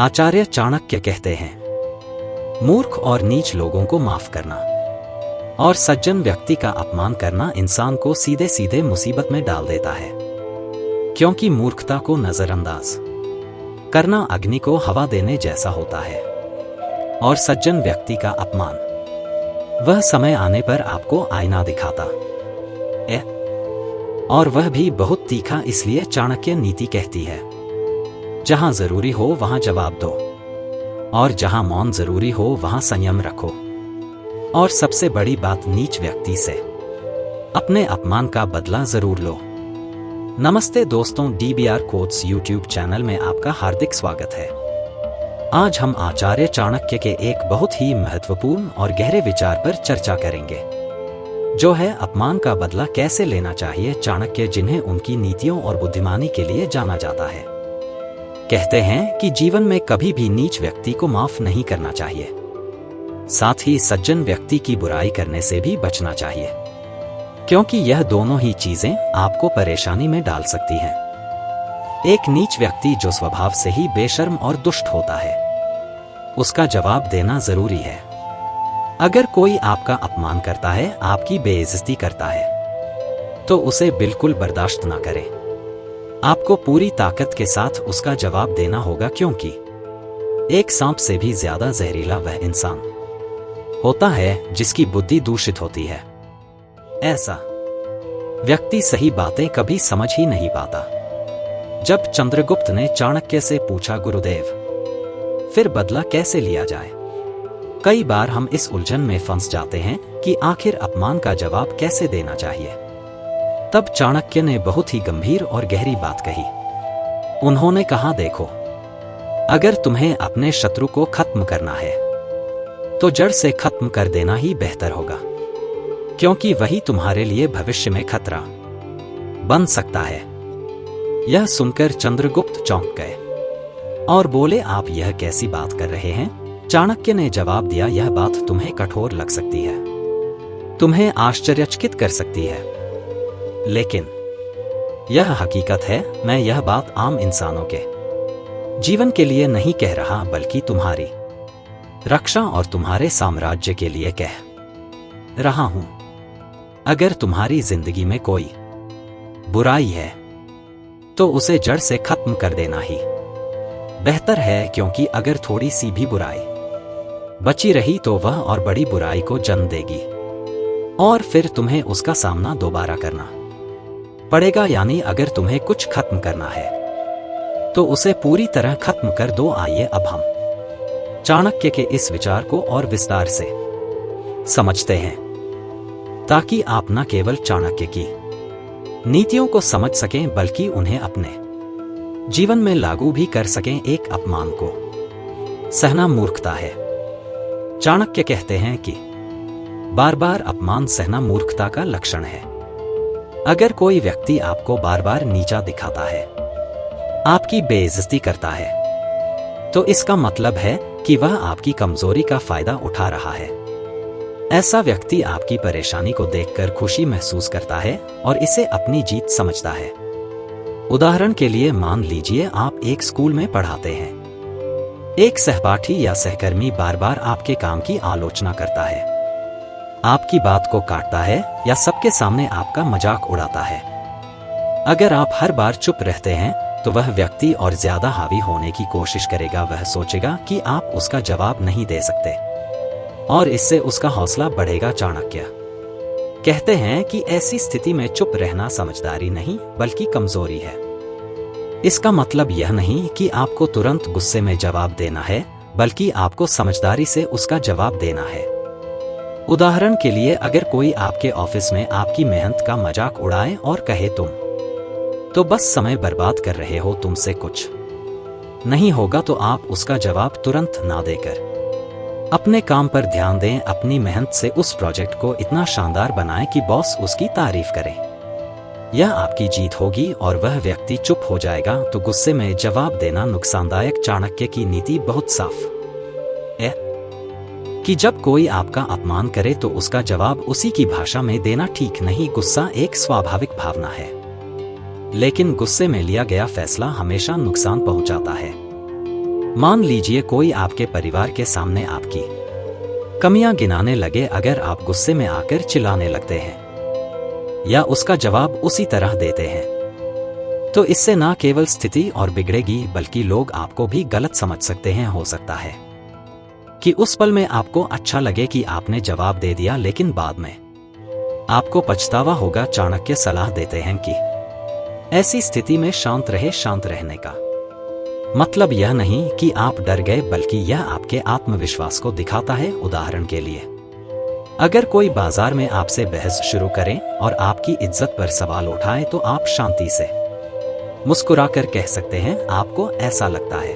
आचार्य चाणक्य कहते हैं, मूर्ख और नीच लोगों को माफ करना और सज्जन व्यक्ति का अपमान करना इंसान को सीधे सीधे मुसीबत में डाल देता है, क्योंकि मूर्खता को नजरअंदाज करना अग्नि को हवा देने जैसा होता है और सज्जन व्यक्ति का अपमान वह समय आने पर आपको आईना दिखाता है, और वह भी बहुत तीखा। इसलिए चाणक्य नीति कहती है, जहां जरूरी हो वहां जवाब दो और जहां मौन जरूरी हो वहां संयम रखो। और सबसे बड़ी बात, नीच व्यक्ति से अपने अपमान का बदला जरूर लो। नमस्ते दोस्तों, DBR कोट्स YouTube चैनल में आपका हार्दिक स्वागत है। आज हम आचार्य चाणक्य के एक बहुत ही महत्वपूर्ण और गहरे विचार पर चर्चा करेंगे, जो है अपमान का बदला कैसे लेना चाहिए। चाणक्य, जिन्हें उनकी नीतियों और बुद्धिमानी के लिए जाना जाता है, कहते हैं कि जीवन में कभी भी नीच व्यक्ति को माफ नहीं करना चाहिए, साथ ही सज्जन व्यक्ति की बुराई करने से भी बचना चाहिए, क्योंकि यह दोनों ही चीजें आपको परेशानी में डाल सकती हैं। एक नीच व्यक्ति जो स्वभाव से ही बेशर्म और दुष्ट होता है, उसका जवाब देना जरूरी है। अगर कोई आपका अपमान करता है, आपकी बेइज्जती करता है, तो उसे बिल्कुल बर्दाश्त ना करें। आपको पूरी ताकत के साथ उसका जवाब देना होगा, क्योंकि एक सांप से भी ज्यादा जहरीला वह इंसान होता है जिसकी बुद्धि दूषित होती है। ऐसा व्यक्ति सही बातें कभी समझ ही नहीं पाता। जब चंद्रगुप्त ने चाणक्य से पूछा, गुरुदेव, फिर बदला कैसे लिया जाए? कई बार हम इस उलझन में फंस जाते हैं कि आखिर अपमान का जवाब कैसे देना चाहिए। तब चाणक्य ने बहुत ही गंभीर और गहरी बात कही। उन्होंने कहा, देखो, अगर तुम्हें अपने शत्रु को खत्म करना है तो जड़ से खत्म कर देना ही बेहतर होगा, क्योंकि वही तुम्हारे लिए भविष्य में खतरा बन सकता है। यह सुनकर चंद्रगुप्त चौंक गए और बोले, आप यह कैसी बात कर रहे हैं? चाणक्य ने जवाब दिया, यह बात तुम्हें कठोर लग सकती है, तुम्हें आश्चर्यचकित कर सकती है, लेकिन यह हकीकत है। मैं यह बात आम इंसानों के जीवन के लिए नहीं कह रहा, बल्कि तुम्हारी रक्षा और तुम्हारे साम्राज्य के लिए कह रहा हूं। अगर तुम्हारी जिंदगी में कोई बुराई है तो उसे जड़ से खत्म कर देना ही बेहतर है, क्योंकि अगर थोड़ी सी भी बुराई बची रही तो वह और बड़ी बुराई को जन्म देगी और फिर तुम्हें उसका सामना दोबारा करना पड़ेगा। यानी अगर तुम्हें कुछ खत्म करना है तो उसे पूरी तरह खत्म कर दो। आइए अब हम चाणक्य के इस विचार को और विस्तार से समझते हैं, ताकि आप न केवल चाणक्य की नीतियों को समझ सकें, बल्कि उन्हें अपने जीवन में लागू भी कर सकें। एक अपमान को सहना मूर्खता है। चाणक्य कहते हैं कि बार बार अपमान सहना मूर्खता का लक्षण है। अगर कोई व्यक्ति आपको बार बार नीचा दिखाता है, आपकी बेइज्जती करता है, तो इसका मतलब है कि वह आपकी कमजोरी का फायदा उठा रहा है। ऐसा व्यक्ति आपकी परेशानी को देखकर खुशी महसूस करता है और इसे अपनी जीत समझता है। उदाहरण के लिए मान लीजिए आप एक स्कूल में पढ़ाते हैं। एक सहपाठी या सहकर्मी बार बार आपके काम की आलोचना करता है, आपकी बात को काटता है या सबके सामने आपका मजाक उड़ाता है। अगर आप हर बार चुप रहते हैं तो वह व्यक्ति और ज्यादा हावी होने की कोशिश करेगा। वह सोचेगा कि आप उसका जवाब नहीं दे सकते और इससे उसका हौसला बढ़ेगा। चाणक्य कहते हैं कि ऐसी स्थिति में चुप रहना समझदारी नहीं, बल्कि कमजोरी है। इसका मतलब यह नहीं कि आपको तुरंत गुस्से में जवाब देना है, बल्कि आपको समझदारी से उसका जवाब देना है। उदाहरण के लिए, अगर कोई आपके ऑफिस में आपकी मेहनत का मजाक उड़ाए और कहे, तुम तो बस समय बर्बाद कर रहे हो, तुमसे कुछ नहीं होगा, तो आप उसका जवाब तुरंत ना देकर अपने काम पर ध्यान दें। अपनी मेहनत से उस प्रोजेक्ट को इतना शानदार बनाएं कि बॉस उसकी तारीफ करे। यह आपकी जीत होगी और वह व्यक्ति चुप हो जाएगा। तो गुस्से में जवाब देना नुकसानदायक। चाणक्य की नीति बहुत साफ है कि जब कोई आपका अपमान करे तो उसका जवाब उसी की भाषा में देना ठीक नहीं। गुस्सा एक स्वाभाविक भावना है, लेकिन गुस्से में लिया गया फैसला हमेशा नुकसान पहुंचाता है। मान लीजिए कोई आपके परिवार के सामने आपकी कमियां गिनाने लगे, अगर आप गुस्से में आकर चिल्लाने लगते हैं या उसका जवाब उसी तरह देते हैं तो इससे ना केवल स्थिति और बिगड़ेगी बल्कि लोग आपको भी गलत समझ सकते हैं। हो सकता है कि उस पल में आपको अच्छा लगे कि आपने जवाब दे दिया, लेकिन बाद में आपको पछतावा होगा। चाणक्य सलाह देते हैं कि ऐसी स्थिति में शांत रहे। शांत रहने का मतलब यह नहीं कि आप डर गए, बल्कि यह आपके आत्मविश्वास को दिखाता है। उदाहरण के लिए, अगर कोई बाजार में आपसे बहस शुरू करे और आपकी इज्जत पर सवाल उठाए तो आप शांति से मुस्कुराकर कह सकते हैं, आपको ऐसा लगता है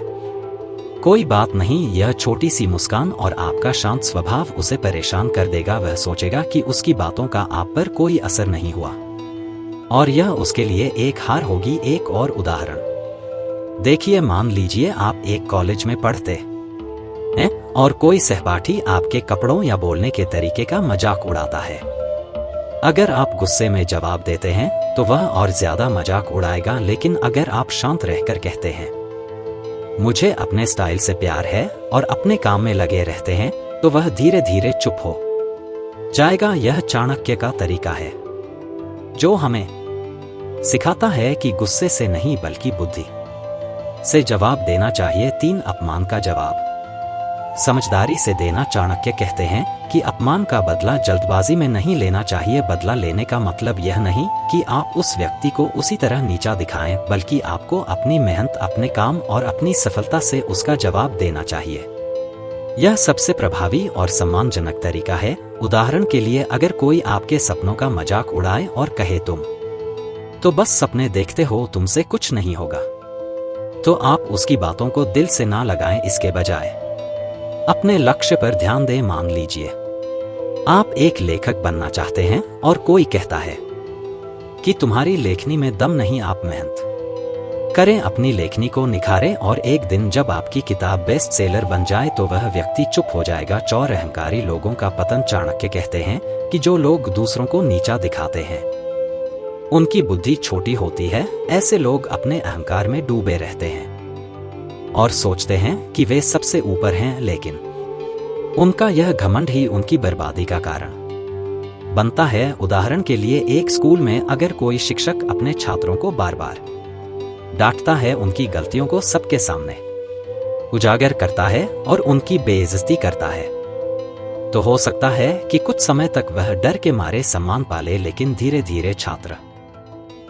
कोई बात नहीं। यह छोटी सी मुस्कान और आपका शांत स्वभाव उसे परेशान कर देगा। वह सोचेगा कि उसकी बातों का आप पर कोई असर नहीं हुआ और यह उसके लिए एक हार होगी। एक और उदाहरण देखिए, मान लीजिए आप एक कॉलेज में पढ़ते हैं और कोई सहपाठी आपके कपड़ों या बोलने के तरीके का मजाक उड़ाता है। अगर आप गुस्से में जवाब देते हैं तो वह और ज्यादा मजाक उड़ाएगा, लेकिन अगर आप शांत रहकर कहते हैं मुझे अपने स्टाइल से प्यार है और अपने काम में लगे रहते हैं तो वह धीरे धीरे चुप हो जाएगा। यह चाणक्य का तरीका है जो हमें सिखाता है कि गुस्से से नहीं बल्कि बुद्धि से जवाब देना चाहिए। 3 अपमान का जवाब समझदारी से देना। चाणक्य कहते हैं कि अपमान का बदला जल्दबाजी में नहीं लेना चाहिए। बदला लेने का मतलब यह नहीं कि आप उस व्यक्ति को उसी तरह नीचा दिखाएं, बल्कि आपको अपनी मेहनत, अपने काम और अपनी सफलता से उसका जवाब देना चाहिए। यह सबसे प्रभावी और सम्मानजनक तरीका है। उदाहरण के लिए, अगर कोई आपके सपनों का मजाक उड़ाए और कहे तुम तो बस सपने देखते हो, तुमसे कुछ नहीं होगा, तो आप उसकी बातों को दिल से ना लगाएं। इसके बजाय अपने लक्ष्य पर ध्यान दें। मान लीजिए आप एक लेखक बनना चाहते हैं और कोई कहता है कि तुम्हारी लेखनी में दम नहीं, आप मेहनत करें, अपनी लेखनी को निखारें और एक दिन जब आपकी किताब बेस्ट सेलर बन जाए तो वह व्यक्ति चुप हो जाएगा। 4 अहंकारी लोगों का पतन। चाणक्य कहते हैं कि जो लोग दूसरों को नीचा दिखाते हैं उनकी बुद्धि छोटी होती है। ऐसे लोग अपने अहंकार में डूबे रहते हैं और सोचते हैं कि वे सबसे ऊपर हैं, लेकिन उनका यह घमंड ही उनकी बर्बादी का कारण बनता है। उदाहरण के लिए, एक स्कूल में अगर कोई शिक्षक अपने छात्रों को बार बार डांटता है, उनकी गलतियों को सबके सामने उजागर करता है और उनकी बेइज्जती करता है, तो हो सकता है कि कुछ समय तक वह डर के मारे सम्मान पाले, लेकिन धीरे धीरे छात्र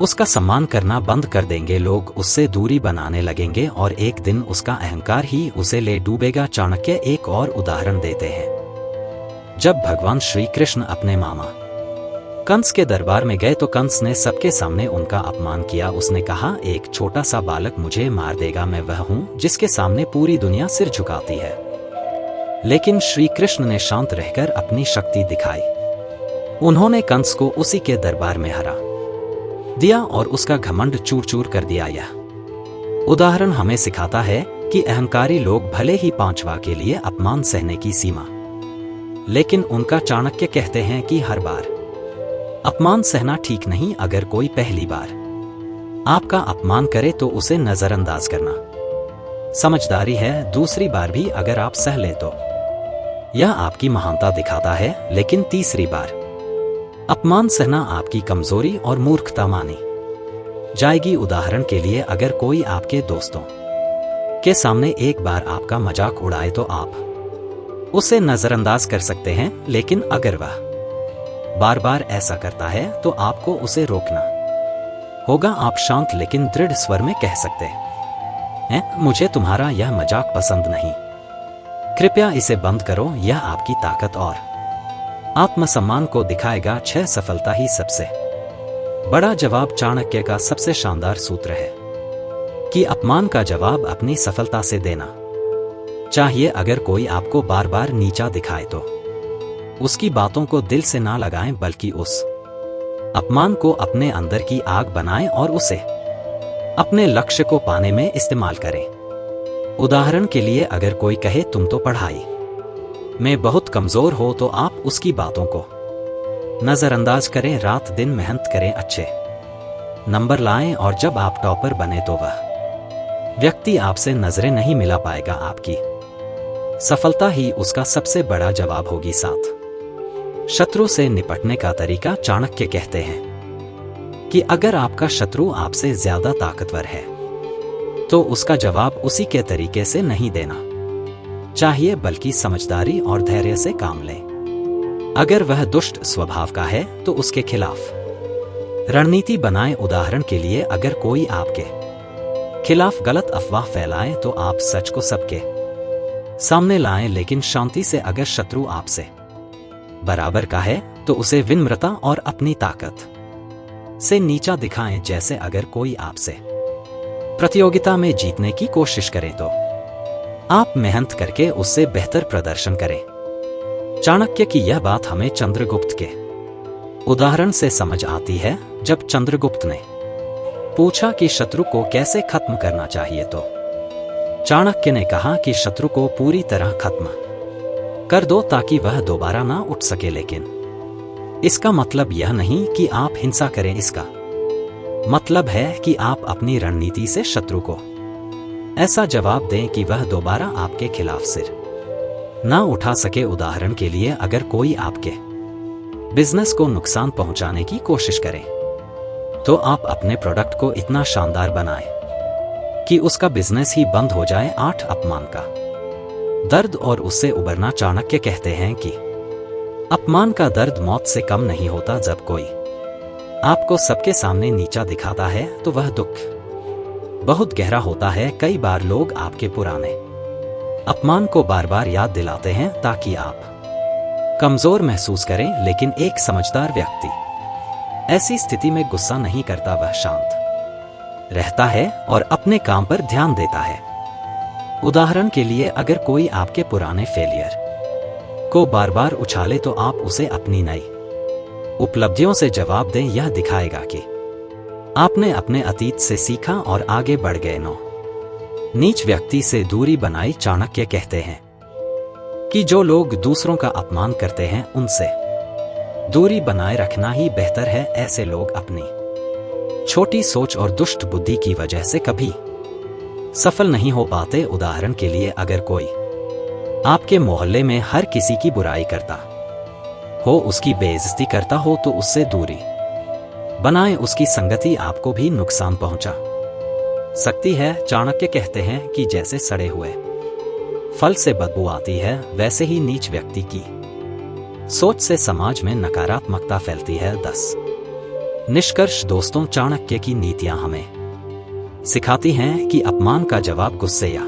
उसका सम्मान करना बंद कर देंगे। लोग उससे दूरी बनाने लगेंगे और एक दिन उसका अहंकार ही उसे ले डूबेगा। चाणक्य एक और उदाहरण देते हैं। जब भगवान श्री कृष्ण अपने मामा कंस के दरबार में गए तो कंस ने सबके सामने उनका अपमान किया। उसने कहा, एक छोटा सा बालक मुझे मार देगा, मैं वह हूं जिसके सामने पूरी दुनिया सिर झुकाती है। लेकिन श्री कृष्ण ने शांत रहकर अपनी शक्ति दिखाई। उन्होंने कंस को उसी के दरबार में हरा दिया और उसका घमंड चूर चूर कर दिया। यह उदाहरण हमें सिखाता है कि अहंकारी लोग भले ही 5 वार के लिए अपमान सहने की सीमा, लेकिन उनका चाणक्य कहते हैं कि हर बार अपमान सहना ठीक नहीं। अगर कोई पहली बार आपका अपमान करे तो उसे नजरअंदाज करना समझदारी है। दूसरी बार भी अगर आप सह लें तो यह आपकी महानता दिखाता है, लेकिन तीसरी बार अपमान सहना आपकी कमजोरी और मूर्खता मानी जाएगी। उदाहरण के लिए, अगर कोई आपके दोस्तों के सामने एक बार आपका मजाक उड़ाए तो आप उसे नजरअंदाज कर सकते हैं, लेकिन अगर वह बार बार ऐसा करता है तो आपको उसे रोकना होगा। आप शांत लेकिन दृढ़ स्वर में कह सकते हैं, मुझे तुम्हारा यह मजाक पसंद नहीं, कृपया इसे बंद करो। यह आपकी ताकत और आत्मसम्मान को दिखाएगा। 6 सफलता ही सबसे बड़ा जवाब। चाणक्य का सबसे शानदार सूत्र है कि अपमान का जवाब अपनी सफलता से देना चाहिए। अगर कोई आपको बार बार नीचा दिखाए तो उसकी बातों को दिल से ना लगाएं, बल्कि उस अपमान को अपने अंदर की आग बनाएं और उसे अपने लक्ष्य को पाने में इस्तेमाल करें। उदाहरण के लिए, अगर कोई कहे तुम तो पढ़ाई में बहुत कमजोर हो तो आप उसकी बातों को नजरअंदाज करें। रात दिन मेहनत करें, अच्छे नंबर लाएं और जब आप टॉपर बने तो वह व्यक्ति आपसे नजरें नहीं मिला पाएगा, आपकी सफलता ही उसका सबसे बड़ा जवाब होगी। 7 शत्रु से निपटने का तरीका। चाणक्य कहते हैं कि अगर आपका शत्रु आपसे ज्यादा ताकतवर है तो उसका जवाब उसी के तरीके से नहीं देना चाहिए, बल्कि समझदारी और धैर्य से काम लें। अगर वह दुष्ट स्वभाव का है तो उसके खिलाफ रणनीति बनाएं। उदाहरण के लिए, अगर कोई आपके खिलाफ गलत अफवाह फैलाए तो आप सच को सबके सामने लाएं, लेकिन शांति से। अगर शत्रु आपसे बराबर का है तो उसे विनम्रता और अपनी ताकत से नीचा दिखाएं। जैसे अगर कोई आपसे प्रतियोगिता में जीतने की कोशिश करे तो आप मेहनत करके उससे बेहतर प्रदर्शन करें। चाणक्य की यह बात हमें चंद्रगुप्त के उदाहरण से समझ आती है। जब चंद्रगुप्त ने पूछा कि शत्रु को कैसे खत्म करना चाहिए तो चाणक्य ने कहा कि शत्रु को पूरी तरह खत्म कर दो ताकि वह दोबारा ना उठ सके। लेकिन इसका मतलब यह नहीं कि आप हिंसा करें, इसका मतलब है कि आप अपनी रणनीति से शत्रु को ऐसा जवाब दें कि वह दोबारा आपके खिलाफ सिर ना उठा सके। उदाहरण के लिए, अगर कोई आपके बिजनेस को नुकसान पहुंचाने की कोशिश करे तो आप अपने प्रोडक्ट को इतना शानदार बनाएं कि उसका बिजनेस ही बंद हो जाए। 8 अपमान का दर्द और उससे उबरना। चाणक्य कहते हैं कि अपमान का दर्द मौत से कम नहीं होता। जब कोई आपको सबके सामने नीचा दिखाता है तो वह दुख बहुत गहरा होता है। कई बार लोग आपके पुराने अपमान को बार बार याद दिलाते हैं ताकि आप कमजोर महसूस करें, लेकिन एक समझदार व्यक्ति ऐसी स्थिति में गुस्सा नहीं करता। वह शांत रहता है और अपने काम पर ध्यान देता है। उदाहरण के लिए, अगर कोई आपके पुराने फेलियर को बार बार उछाले तो आप उसे अपनी नई उपलब्धियों से जवाब दें। यह दिखाएगा कि आपने अपने अतीत से सीखा और आगे बढ़ गए। 9 नीच व्यक्ति से दूरी बनाई। चाणक्य कहते हैं कि जो लोग दूसरों का अपमान करते हैं उनसे दूरी बनाए रखना ही बेहतर है। ऐसे लोग अपनी छोटी सोच और दुष्ट बुद्धि की वजह से कभी सफल नहीं हो पाते। उदाहरण के लिए, अगर कोई आपके मोहल्ले में हर किसी की बुराई करता हो, उसकी बेइज्जती करता हो, तो उससे दूरी बनाएं। उसकी संगति आपको भी नुकसान पहुंचा सकती है। चाणक्य कहते हैं कि जैसे सड़े हुए फल से बदबू आती है, वैसे ही नीच व्यक्ति की सोच से समाज में नकारात्मकता फैलती है। 10 निष्कर्ष। दोस्तों, चाणक्य की नीतियां हमें सिखाती हैं कि अपमान का जवाब गुस्से या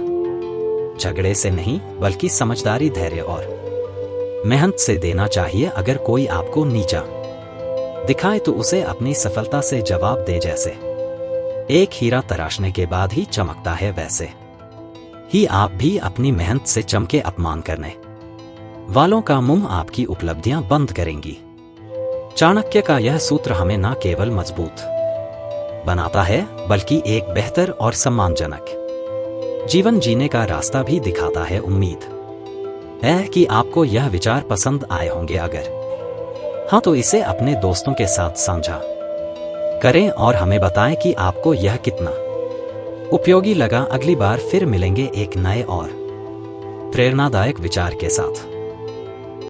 झगड़े से नहीं, बल्कि समझदारी, धैर्य और मेहनत से देना चाहिए। अगर कोई आपको नीचा दिखाए तो उसे अपनी सफलता से जवाब दे। जैसे एक हीरा तराशने के बाद ही चमकता है, वैसे ही आप भी अपनी मेहनत से चमके। अपमान करने वालों का मुंह आपकी उपलब्धियां बंद करेंगी। चाणक्य का यह सूत्र हमें न केवल मजबूत बनाता है, बल्कि एक बेहतर और सम्मानजनक जीवन जीने का रास्ता भी दिखाता है। उम्मीद है कि आपको यह विचार पसंद आए होंगे। अगर हाँ तो इसे अपने दोस्तों के साथ साझा करें और हमें बताएं कि आपको यह कितना उपयोगी लगा। अगली बार फिर मिलेंगे एक नए और प्रेरणादायक विचार के साथ।